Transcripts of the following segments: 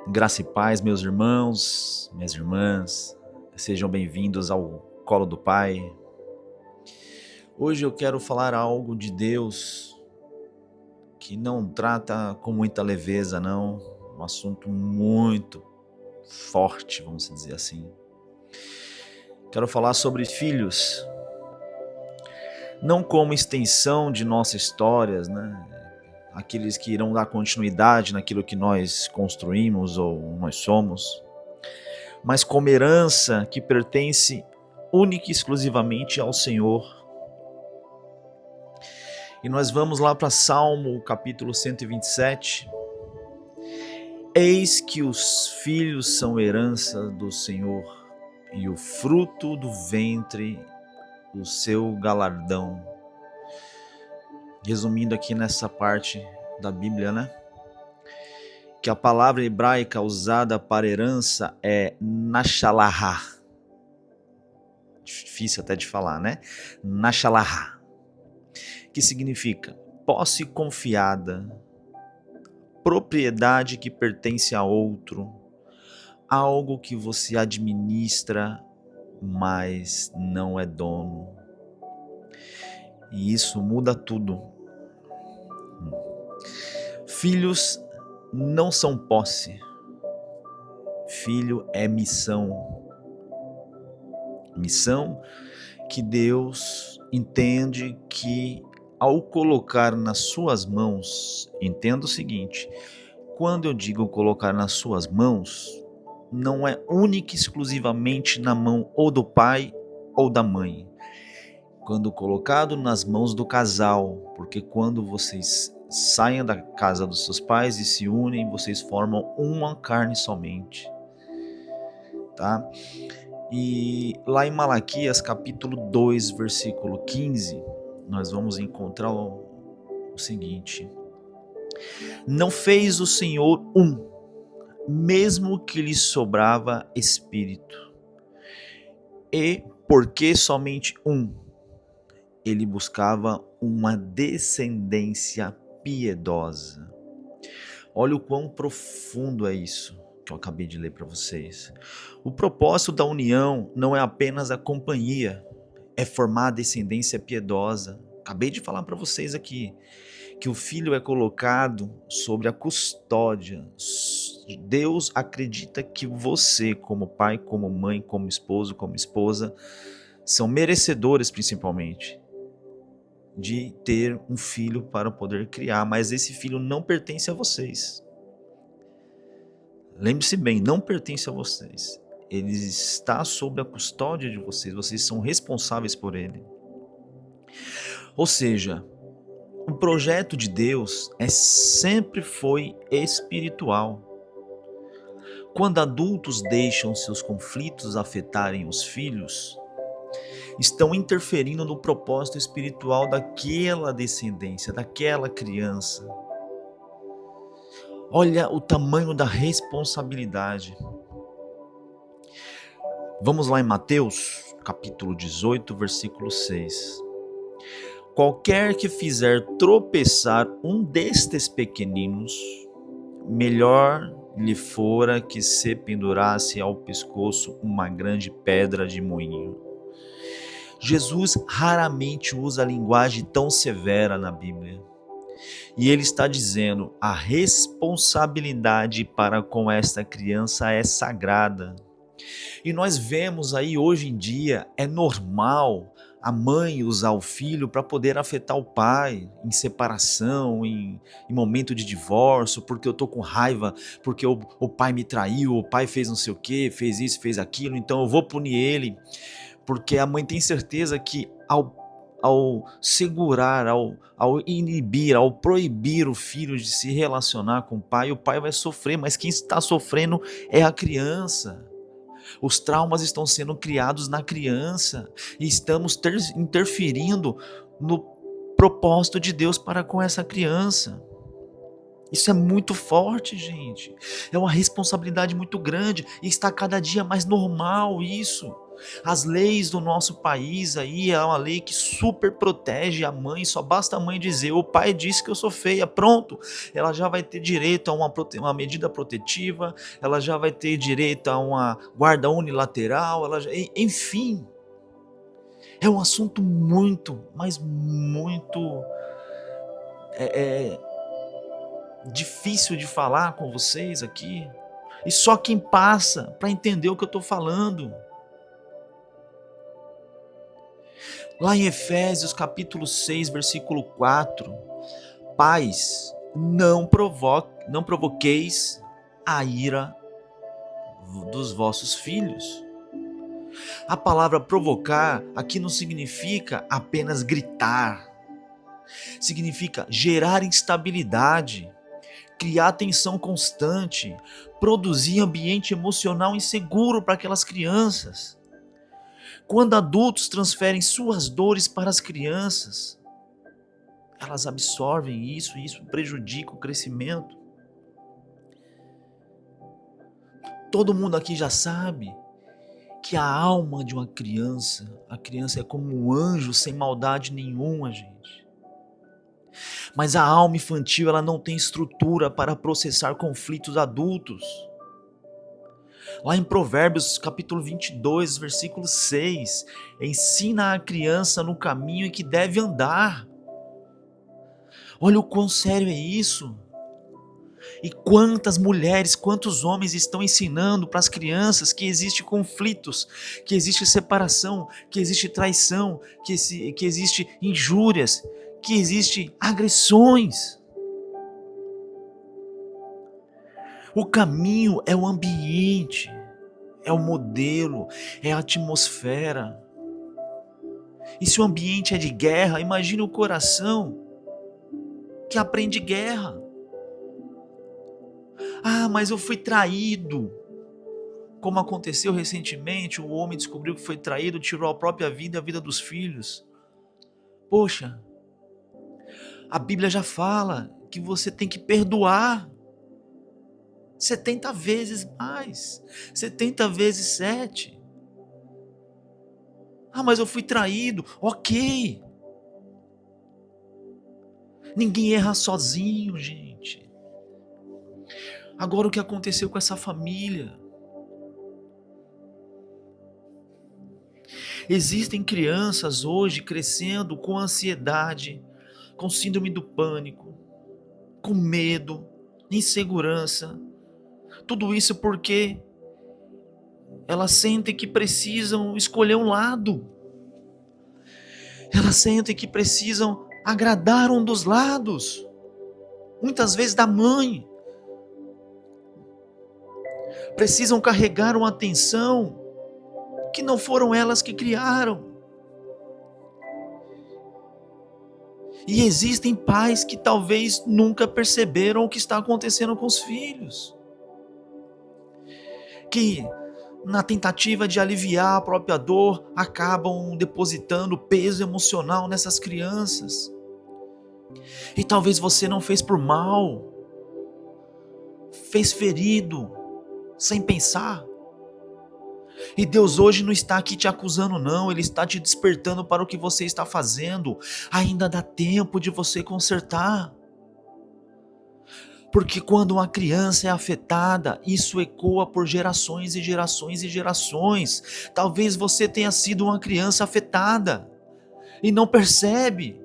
Graça e paz, meus irmãos, minhas irmãs, sejam bem-vindos ao Colo do Pai. Hoje eu quero falar algo de Deus que não trata com muita leveza, não. Um assunto muito forte, vamos dizer assim. Quero falar sobre filhos, não como extensão de nossas histórias, né? Aqueles que irão dar continuidade naquilo que nós construímos ou nós somos, mas como herança que pertence única e exclusivamente ao Senhor. E nós vamos lá para Salmo capítulo 127. Eis que os filhos são herança do Senhor, e o fruto do ventre o seu galardão. Resumindo aqui nessa parte da Bíblia, né? Que a palavra hebraica usada para herança é Nashalahá. Difícil até de falar, né? Nashalahá. Que significa posse confiada, propriedade que pertence a outro, algo que você administra, mas não é dono. E isso muda tudo. Filhos não são posse. Filho é missão. Missão que Deus entende que ao colocar nas suas mãos, entenda o seguinte, quando eu digo colocar nas suas mãos, não é única e exclusivamente na mão ou do pai ou da mãe. Quando colocado nas mãos do casal, porque quando vocês saem da casa dos seus pais e se unem, vocês formam uma carne somente, tá? E lá em Malaquias capítulo 2, versículo 15, nós vamos encontrar o seguinte: não fez o Senhor mesmo que lhe sobrava espírito, e porque somente ele buscava uma descendência piedosa. Olha o quão profundo é isso que eu acabei de ler para vocês. O propósito da união não é apenas a companhia, é formar a descendência piedosa. Acabei de falar para vocês aqui que o filho é colocado sobre a custódia. Deus acredita que você, como pai, como mãe, como esposo, como esposa, são merecedores principalmente de ter um filho para poder criar, mas esse filho não pertence a vocês. Lembre-se bem, não pertence a vocês. Ele está sob a custódia de vocês, vocês são responsáveis por ele. Ou seja, o projeto de Deus sempre foi espiritual. Quando adultos deixam seus conflitos afetarem os filhos, estão interferindo no propósito espiritual daquela descendência, daquela criança. Olha o tamanho da responsabilidade. Vamos lá em Mateus, capítulo 18, versículo 6. Qualquer que fizer tropeçar um destes pequeninos, melhor lhe fora que se pendurasse ao pescoço uma grande pedra de moinho. Jesus raramente usa a linguagem tão severa na Bíblia. E ele está dizendo, a responsabilidade para com esta criança é sagrada. E nós vemos aí hoje em dia, é normal a mãe usar o filho para poder afetar o pai em separação, em momento de divórcio, porque eu tô com raiva, porque o pai me traiu, o pai fez não sei o que, fez isso, fez aquilo, então eu vou punir ele. Porque a mãe tem certeza que ao segurar, ao inibir, ao proibir o filho de se relacionar com o pai vai sofrer, mas quem está sofrendo é a criança. Os traumas estão sendo criados na criança e estamos interferindo no propósito de Deus para com essa criança. Isso é muito forte, gente. É uma responsabilidade muito grande e está cada dia mais normal isso. As leis do nosso país aí é uma lei que super protege a mãe, só basta a mãe dizer, o pai disse que eu sou feia, pronto, ela já vai ter direito a uma medida protetiva, ela já vai ter direito a uma guarda unilateral, enfim, é um assunto muito, mas muito difícil de falar com vocês aqui, e só quem passa para entender o que eu estou falando. Lá em Efésios capítulo 6, versículo 4, pais, não provoqueis a ira dos vossos filhos. A palavra provocar aqui não significa apenas gritar, significa gerar instabilidade, criar tensão constante, produzir ambiente emocional inseguro para aquelas crianças. Quando adultos transferem suas dores para as crianças, elas absorvem isso e isso prejudica o crescimento. Todo mundo aqui já sabe que a alma de uma criança, a criança é como um anjo sem maldade nenhuma, gente. Mas a alma infantil, ela não tem estrutura para processar conflitos adultos. Lá em Provérbios capítulo 22, versículo 6, ensina a criança no caminho em que deve andar. Olha o quão sério é isso. E quantas mulheres, quantos homens estão ensinando para as crianças que existem conflitos, que existe separação, que existe traição, que existe injúrias, que existe agressões. O caminho é o ambiente, é o modelo, é a atmosfera. E se o ambiente é de guerra, imagine o coração que aprende guerra. Ah, mas eu fui traído. Como aconteceu recentemente, o homem descobriu que foi traído, tirou a própria vida e a vida dos filhos. Poxa, a Bíblia já fala que você tem que perdoar 70 vezes mais, 70 vezes 7. Ah, mas eu fui traído. Ok. Ninguém erra sozinho, gente. Agora o que aconteceu com essa família? Existem crianças hoje crescendo com ansiedade, com síndrome do pânico, com medo, insegurança. Tudo isso porque elas sentem que precisam escolher um lado. Elas sentem que precisam agradar um dos lados. Muitas vezes da mãe. Precisam carregar uma atenção que não foram elas que criaram. E existem pais que talvez nunca perceberam o que está acontecendo com os filhos. Que, na tentativa de aliviar a própria dor, acabam depositando peso emocional nessas crianças. E talvez você não fez por mal, fez ferido, sem pensar. E Deus hoje não está aqui te acusando não, Ele está te despertando para o que você está fazendo. Ainda dá tempo de você consertar. Porque quando uma criança é afetada, isso ecoa por gerações e gerações e gerações. Talvez você tenha sido uma criança afetada e não percebe.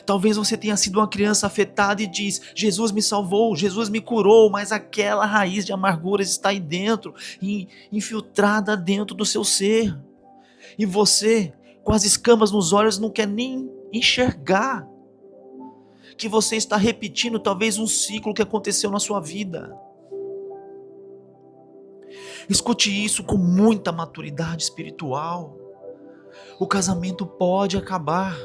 Talvez você tenha sido uma criança afetada e diz, Jesus me salvou, Jesus me curou, mas aquela raiz de amarguras está aí dentro, infiltrada dentro do seu ser. E você, com as escamas nos olhos, não quer nem enxergar que você está repetindo talvez um ciclo que aconteceu na sua vida. Escute isso com muita maturidade espiritual. O casamento pode acabar,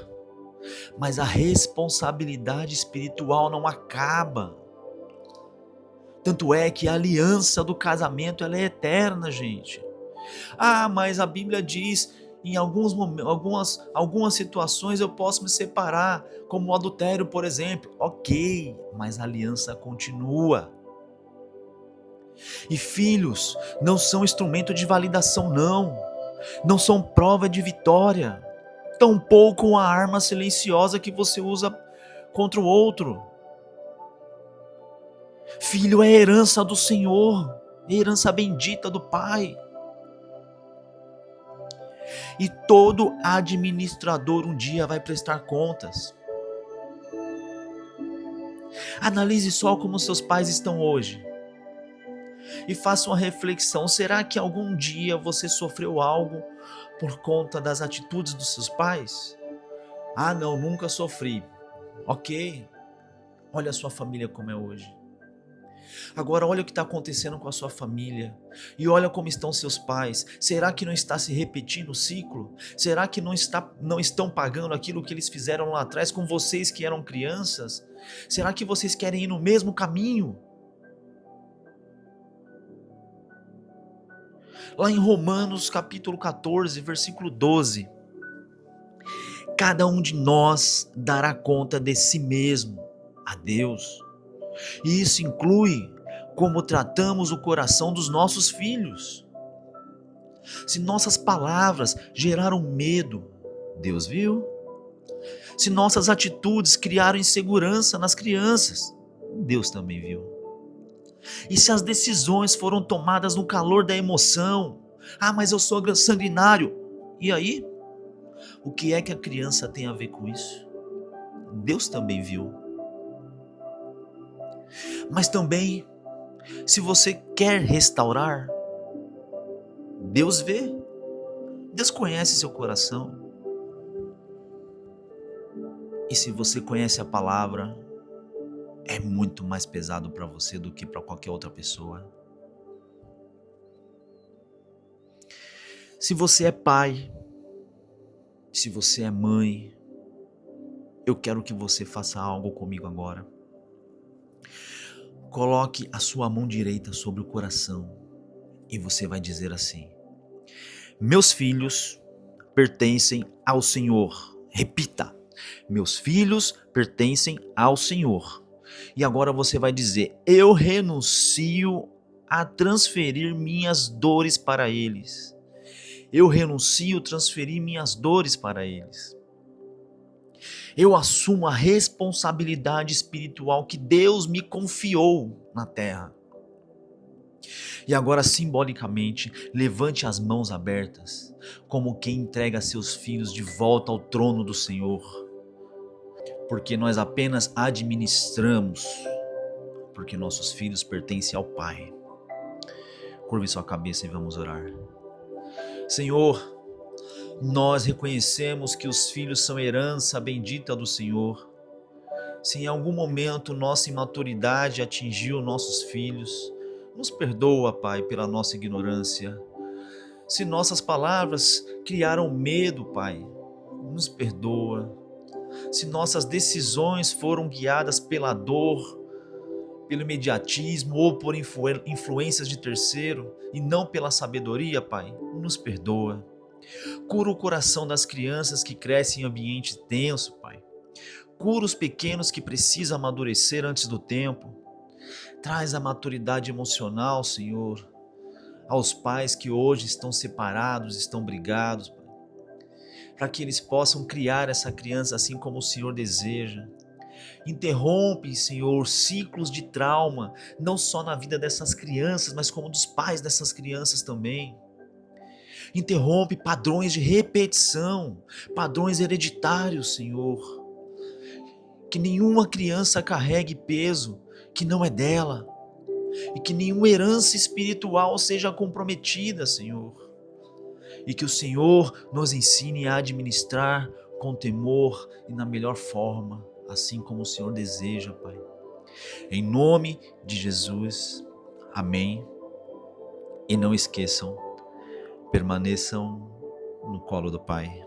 mas a responsabilidade espiritual não acaba. Tanto é que a aliança do casamento ela é eterna, gente. Ah, mas a Bíblia diz, em algumas situações eu posso me separar, como o adultério, por exemplo. Ok, mas a aliança continua. E filhos não são instrumento de validação, não. não são prova de vitória, tampouco a arma silenciosa que você usa contra o outro. Filho é herança do Senhor, herança bendita do Pai. E todo administrador um dia vai prestar contas. Analise só como seus pais estão hoje. E faça uma reflexão: será que algum dia você sofreu algo por conta das atitudes dos seus pais? Ah, não, nunca sofri. Ok, olha a sua família como é hoje. Agora olha o que está acontecendo com a sua família e olha como estão seus pais. Será que não está se repetindo o ciclo? Será que não estão pagando aquilo que eles fizeram lá atrás com vocês que eram crianças? Será que vocês querem ir no mesmo caminho? Lá em Romanos capítulo 14, versículo 12, cada um de nós dará conta de si mesmo a Deus. E isso inclui como tratamos o coração dos nossos filhos. Se nossas palavras geraram medo, Deus viu. Se nossas atitudes criaram insegurança nas crianças, Deus também viu. E se as decisões foram tomadas no calor da emoção, mas eu sou sanguinário, e aí? O que é que a criança tem a ver com isso? Deus também viu. Mas também, se você quer restaurar, Deus vê. Deus conhece seu coração. E se você conhece a palavra, é muito mais pesado para você do que para qualquer outra pessoa. Se você é pai, se você é mãe, eu quero que você faça algo comigo agora. Coloque a sua mão direita sobre o coração e você vai dizer assim: meus filhos pertencem ao Senhor. Repita: meus filhos pertencem ao Senhor. E agora você vai dizer: eu renuncio a transferir minhas dores para eles. Eu renuncio a transferir minhas dores para eles. Eu assumo a responsabilidade espiritual que Deus me confiou na terra. E agora, simbolicamente, levante as mãos abertas, como quem entrega seus filhos de volta ao trono do Senhor. Porque nós apenas administramos, porque nossos filhos pertencem ao Pai. Curve sua cabeça e vamos orar. Senhor, nós reconhecemos que os filhos são herança bendita do Senhor. Se em algum momento nossa imaturidade atingiu nossos filhos, nos perdoa, Pai, pela nossa ignorância. Se nossas palavras criaram medo, Pai, nos perdoa. Se nossas decisões foram guiadas pela dor, pelo imediatismo ou por influências de terceiro e não pela sabedoria, Pai, nos perdoa. Cura o coração das crianças que crescem em ambiente tenso, Pai. Cura os pequenos que precisam amadurecer antes do tempo. Traz a maturidade emocional, Senhor, aos pais que hoje estão separados, estão brigados, Pai, para que eles possam criar essa criança assim como o Senhor deseja. Interrompe, Senhor, ciclos de trauma, não só na vida dessas crianças, mas como dos pais dessas crianças também. Interrompe padrões de repetição, padrões hereditários, Senhor. Que nenhuma criança carregue peso que não é dela, e que nenhuma herança espiritual seja comprometida, Senhor. E que o Senhor nos ensine a administrar com temor e na melhor forma, assim como o Senhor deseja, Pai. Em nome de Jesus, amém. E não esqueçam, permaneçam no colo do Pai.